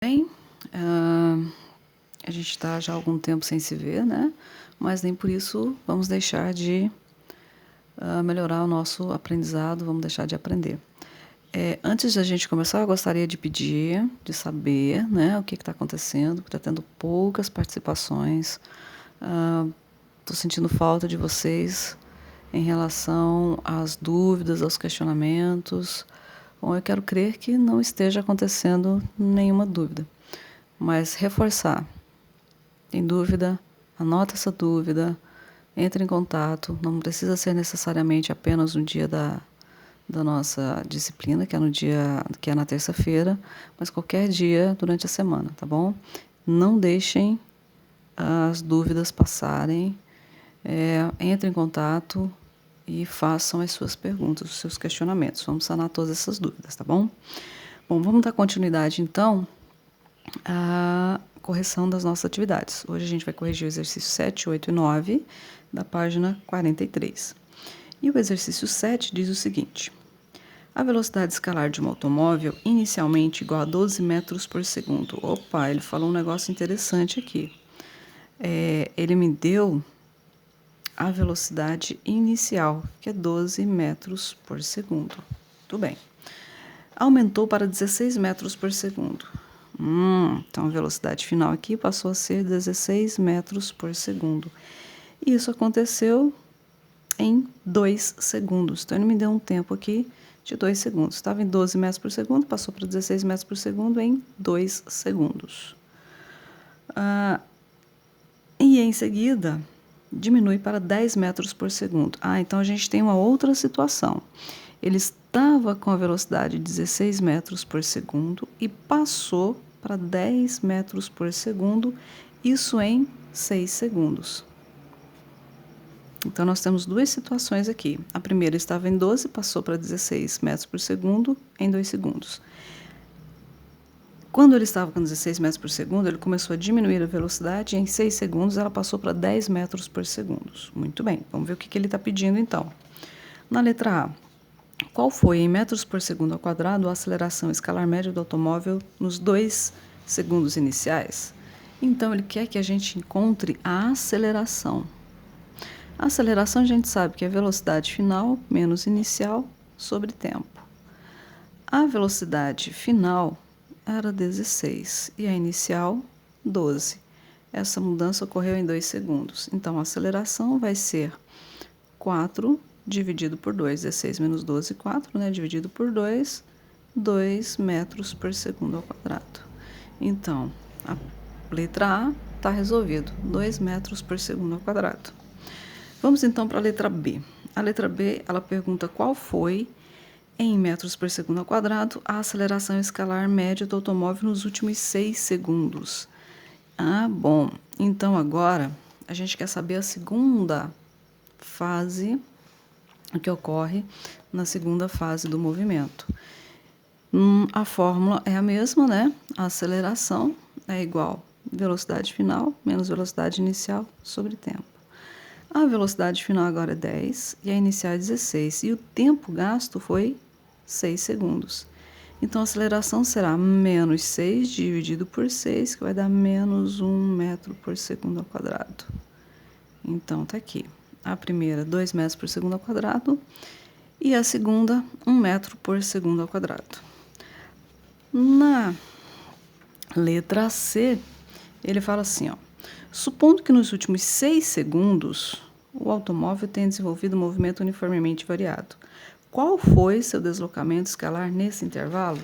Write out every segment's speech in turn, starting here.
Bem, a gente está já há algum tempo sem se ver, né? Mas nem por isso vamos deixar de melhorar o nosso aprendizado, vamos deixar de aprender. Antes de a gente começar, eu gostaria de pedir, de saber, né, o que está acontecendo, porque está tendo poucas participações. Estou sentindo falta de vocês em relação às dúvidas, aos questionamentos. Bom, eu quero crer que não esteja acontecendo nenhuma dúvida, mas reforçar. Tem dúvida? Anota essa dúvida, entre em contato. Não precisa ser necessariamente apenas no dia da nossa disciplina, que é na terça-feira, mas qualquer dia durante a semana, tá bom? Não deixem as dúvidas passarem. Entre em contato e façam as suas perguntas, os seus questionamentos. Vamos sanar todas essas dúvidas, tá bom? Bom, vamos dar continuidade então à correção das nossas atividades. Hoje a gente vai corrigir o exercício 7, 8 e 9 da página 43. E o exercício 7 diz o seguinte: a velocidade escalar de um automóvel inicialmente igual a 12 metros por segundo. Opa, ele falou um negócio interessante aqui. Ele me deu a velocidade inicial, que é 12 metros por segundo. Tudo bem. Aumentou para 16 metros por segundo. Então a velocidade final aqui passou a ser 16 metros por segundo. E isso aconteceu em 2 segundos. Então ele me deu um tempo aqui de 2 segundos. Estava em 12 metros por segundo, passou para 16 metros por segundo em 2 segundos. E em seguida diminui para 10 metros por segundo. Então a gente tem uma outra situação. Ele estava com a velocidade de 16 metros por segundo e passou para 10 metros por segundo, isso em 6 segundos. Então nós temos duas situações aqui. A primeira estava em 12, passou para 16 metros por segundo em 2 segundos. Quando ele estava com 16 metros por segundo, ele começou a diminuir a velocidade e em 6 segundos ela passou para 10 metros por segundo. Muito bem, vamos ver o que ele está pedindo então. Na letra A, qual foi em metros por segundo ao quadrado a aceleração escalar média do automóvel nos 2 segundos iniciais? Então ele quer que a gente encontre a aceleração. A aceleração a gente sabe que é velocidade final menos inicial sobre tempo. A velocidade final era 16 e a inicial 12. Essa mudança ocorreu em 2 segundos. Então a aceleração vai ser 4 dividido por 2, 16 menos 12, 4, né? Dividido por 2, 2 metros por segundo ao quadrado. Então, a letra A está resolvido, 2 metros por segundo ao quadrado. Vamos então para a letra B. A letra B, ela pergunta qual foi, em metros por segundo ao quadrado, a aceleração escalar média do automóvel nos últimos 6 segundos. Bom, então agora a gente quer saber a segunda fase, o que ocorre na segunda fase do movimento. A fórmula é a mesma, né? A aceleração é igual a velocidade final menos velocidade inicial sobre tempo. A velocidade final agora é 10 e a inicial é 16. E o tempo gasto foi 6 segundos. Então a aceleração será menos 6 dividido por 6, que vai dar menos 1 metro por segundo ao quadrado. Então tá aqui. A primeira, 2 metros por segundo ao quadrado, e a segunda, 1 metro por segundo ao quadrado. Na letra C, ele fala assim, supondo que nos últimos 6 segundos o automóvel tenha desenvolvido um movimento uniformemente variado. Qual foi seu deslocamento escalar nesse intervalo?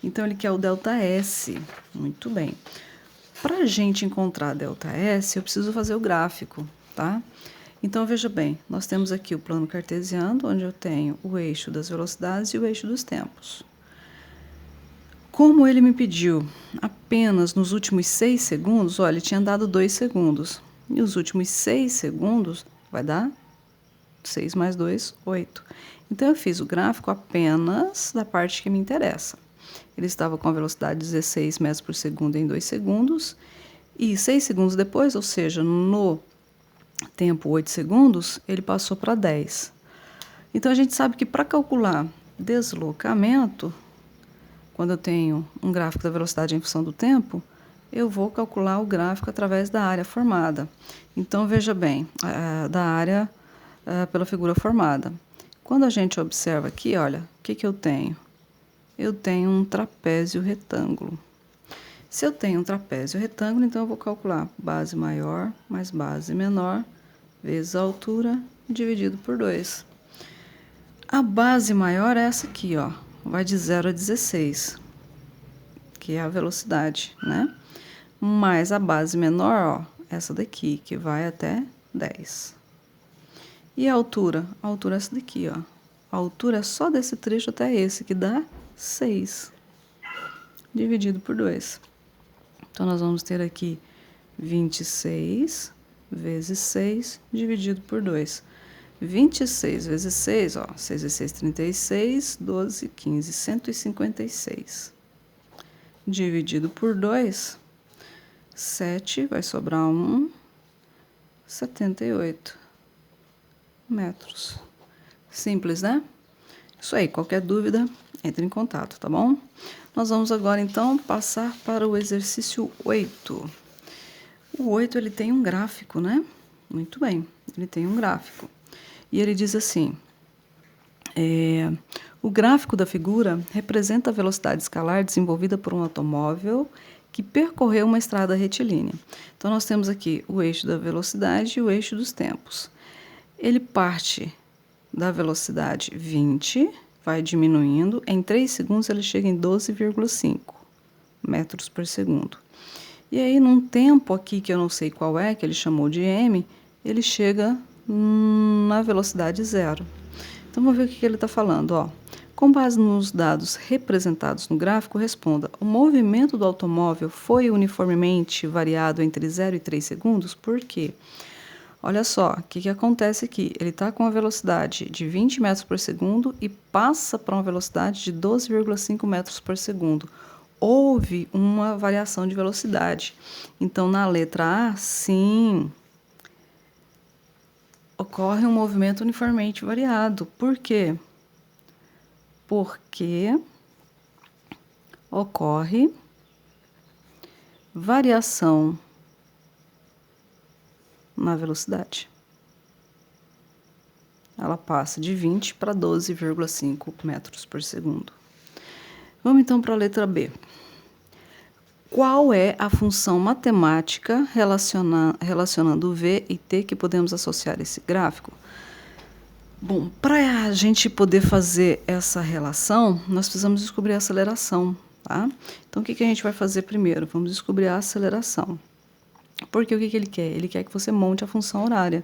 Então ele quer o ΔS. Muito bem. Para a gente encontrar ΔS, eu preciso fazer o gráfico, tá? Então, veja bem, nós temos aqui o plano cartesiano, onde eu tenho o eixo das velocidades e o eixo dos tempos. Como ele me pediu apenas nos últimos 6 segundos, olha, ele tinha dado 2 segundos. E os últimos 6 segundos vai dar 6 mais 2, 8. Então, eu fiz o gráfico apenas da parte que me interessa. Ele estava com a velocidade de 16 metros por segundo em 2 segundos. E 6 segundos depois, ou seja, no tempo 8 segundos, ele passou para 10. Então, a gente sabe que para calcular deslocamento, quando eu tenho um gráfico da velocidade em função do tempo, eu vou calcular o gráfico através da área formada. Então, veja bem, da área pela figura formada. Quando a gente observa aqui, olha, o que eu tenho? Eu tenho um trapézio retângulo. Se eu tenho um trapézio retângulo, então eu vou calcular base maior mais base menor vezes a altura dividido por 2. A base maior é essa aqui, ó, vai de 0 a 16, que é a velocidade, né? Mais a base menor, ó, essa daqui, que vai até 10. E a altura? A altura é essa daqui, ó. A altura é só desse trecho até esse, que dá 6, dividido por 2. Então, nós vamos ter aqui 26 vezes 6 dividido por 2. 26 vezes 6, ó, 6 vezes 6, 36, 12, 15, 156. Dividido por 2, 7, vai sobrar 1, 78 metros. Simples, né? Isso aí, qualquer dúvida, entre em contato, tá bom? Nós vamos agora, então, passar para o exercício 8. O 8, ele tem um gráfico, né? Muito bem, ele tem um gráfico. E ele diz assim, o gráfico da figura representa a velocidade escalar desenvolvida por um automóvel que percorreu uma estrada retilínea. Então, nós temos aqui o eixo da velocidade e o eixo dos tempos. Ele parte da velocidade 20, vai diminuindo, em 3 segundos ele chega em 12,5 metros por segundo. E aí, num tempo aqui que eu não sei qual é, que ele chamou de m, ele chega na velocidade 0. Então, vamos ver o que ele está falando, ó. Com base nos dados representados no gráfico, responda: o movimento do automóvel foi uniformemente variado entre 0 e 3 segundos? Por quê? Olha só, o que acontece aqui? Ele está com a velocidade de 20 metros por segundo e passa para uma velocidade de 12,5 metros por segundo. Houve uma variação de velocidade. Então, na letra A, sim, ocorre um movimento uniformemente variado. Por quê? Porque ocorre variação na velocidade. Ela passa de 20 para 12,5 metros por segundo. Vamos então para a letra B. Qual é a função matemática relacionando V e T que podemos associar a esse gráfico? Bom, para a gente poder fazer essa relação, nós precisamos descobrir a aceleração, tá? Então, o que a gente vai fazer primeiro? Vamos descobrir a aceleração. Porque o que ele quer? Ele quer que você monte a função horária.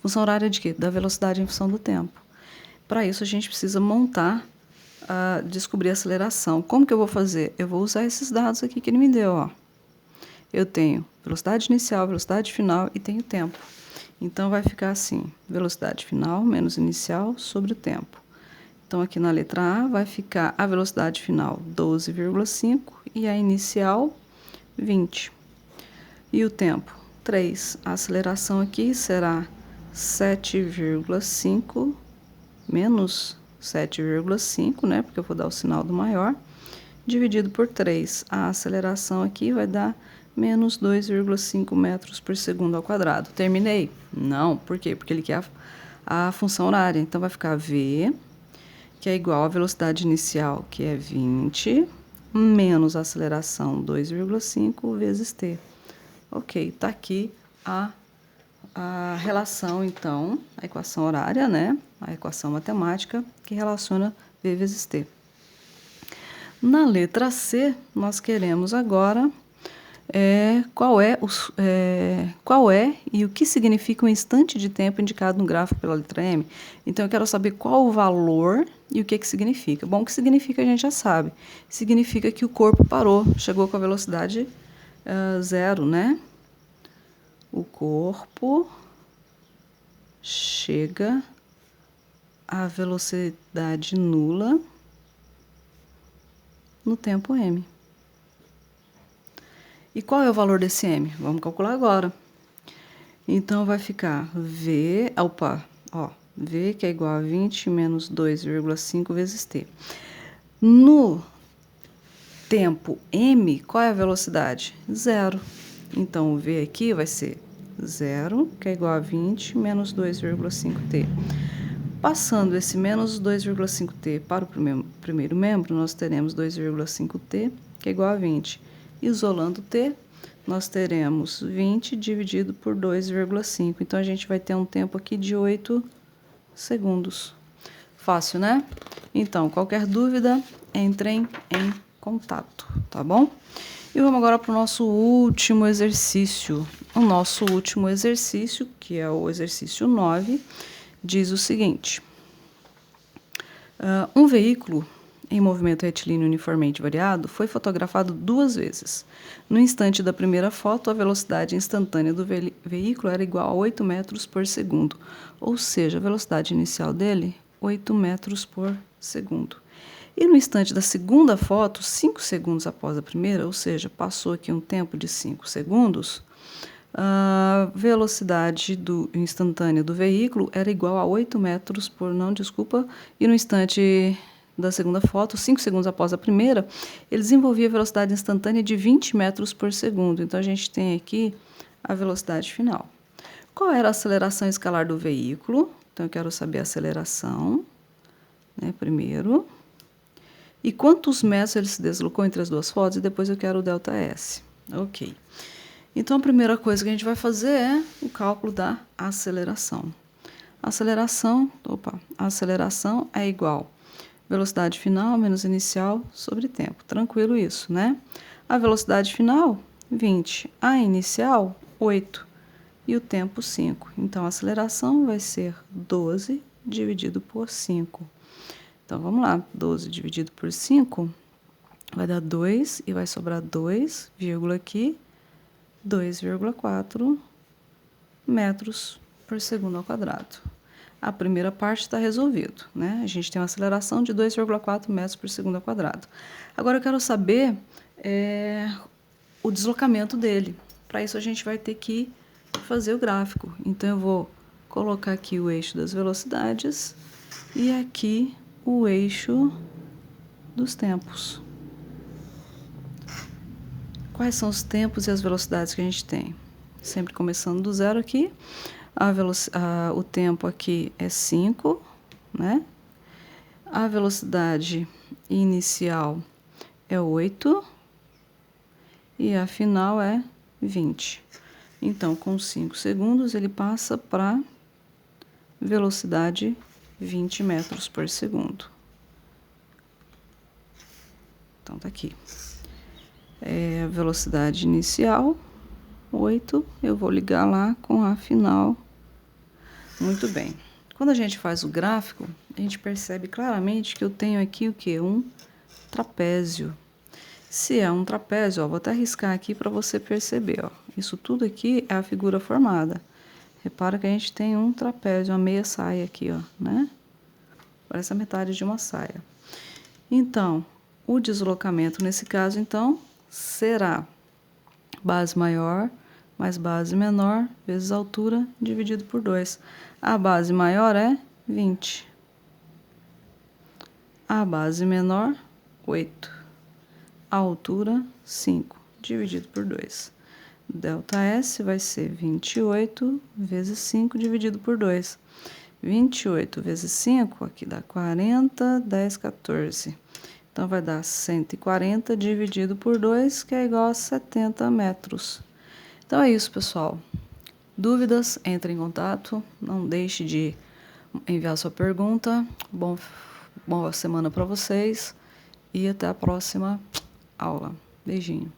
Função horária de quê? Da velocidade em função do tempo. Para isso, a gente precisa montar, descobrir a aceleração. Como que eu vou fazer? Eu vou usar esses dados aqui que ele me deu, ó. Eu tenho velocidade inicial, velocidade final e tenho tempo. Então, vai ficar assim, velocidade final menos inicial sobre o tempo. Então, aqui na letra A, vai ficar a velocidade final 12,5 e a inicial 20. E o tempo? 3. A aceleração aqui será 7,5 menos 7,5, né? Porque eu vou dar o sinal do maior, dividido por 3. A aceleração aqui vai dar menos 2,5 metros por segundo ao quadrado. Terminei? Não. Por quê? Porque ele quer a função horária. Então, vai ficar V, que é igual à velocidade inicial, que é 20, menos a aceleração 2,5 vezes T. Ok, está aqui a relação, então, a equação horária, né? A equação matemática que relaciona V vezes T. Na letra C, nós queremos agora qual é e o que significa um instante de tempo indicado no gráfico pela letra M. Então, eu quero saber qual o valor e o que significa. Bom, o que significa a gente já sabe. Significa que o corpo parou, chegou com a velocidade 0, né? O corpo chega à velocidade nula no tempo m. E qual é o valor desse m? Vamos calcular agora. Então, vai ficar V, V que é igual a 20 menos 2,5 vezes T. No tempo m, qual é a velocidade? 0. Então, o v aqui vai ser 0, que é igual a 20 menos 2,5t. Passando esse menos 2,5t para o primeiro membro, nós teremos 2,5t, que é igual a 20. Isolando t, nós teremos 20 dividido por 2,5. Então, a gente vai ter um tempo aqui de 8 segundos. Fácil, né? Então, qualquer dúvida, entrem em contato, tá bom? E vamos agora para o nosso último exercício. O nosso último exercício, que é o exercício 9, diz o seguinte: um veículo em movimento retilíneo uniformemente variado foi fotografado 2 vezes. No instante da primeira foto, a velocidade instantânea do veículo era igual a 8 metros por segundo, ou seja, a velocidade inicial dele, 8 metros por segundo. E no instante da segunda foto, 5 segundos após a primeira, ou seja, passou aqui um tempo de 5 segundos, a velocidade instantânea do veículo era igual a 8 metros por... Não, desculpa. E no instante da segunda foto, 5 segundos após a primeira, ele desenvolvia a velocidade instantânea de 20 metros por segundo. Então, a gente tem aqui a velocidade final. Qual era a aceleração escalar do veículo? Então, eu quero saber a aceleração, né, primeiro. E quantos metros ele se deslocou entre as duas fotos? E depois eu quero o ΔS. Ok. Então, a primeira coisa que a gente vai fazer é o cálculo da aceleração. A aceleração é igual velocidade final menos inicial sobre tempo. Tranquilo isso, né? A velocidade final, 20. A inicial, 8. E o tempo, 5. Então, a aceleração vai ser 12 dividido por 5. Então, vamos lá. 12 dividido por 5 vai dar 2 e vai sobrar 2, vírgula aqui, 2,4 metros por segundo ao quadrado. A primeira parte está resolvido, né? A gente tem uma aceleração de 2,4 metros por segundo ao quadrado. Agora eu quero saber o deslocamento dele. Para isso a gente vai ter que fazer o gráfico. Então eu vou colocar aqui o eixo das velocidades e aqui o eixo dos tempos. Quais são os tempos e as velocidades que a gente tem? Sempre começando do zero aqui. O tempo aqui é 5, né? A velocidade inicial é 8 e a final é 20. Então, com 5 segundos, ele passa para velocidade 20 metros por segundo. Então, tá aqui. A velocidade inicial, 8, eu vou ligar lá com a final. Muito bem. Quando a gente faz o gráfico, a gente percebe claramente que eu tenho aqui o quê? Um trapézio. Se é um trapézio, ó, vou até riscar aqui para você perceber. Ó. Isso tudo aqui é a figura formada. Repara que a gente tem um trapézio, uma meia saia aqui, ó, né? Parece a metade de uma saia. Então, o deslocamento nesse caso, então, será base maior mais base menor vezes altura dividido por 2. A base maior é 20. A base menor, 8. A altura, 5, dividido por 2. ΔS vai ser 28 vezes 5 dividido por 2. 28 vezes 5, aqui dá 40, 10, 14. Então, vai dar 140 dividido por 2, que é igual a 70 metros. Então, é isso, pessoal. Dúvidas, entre em contato. Não deixe de enviar sua pergunta. Boa semana para vocês. E até a próxima aula. Beijinho.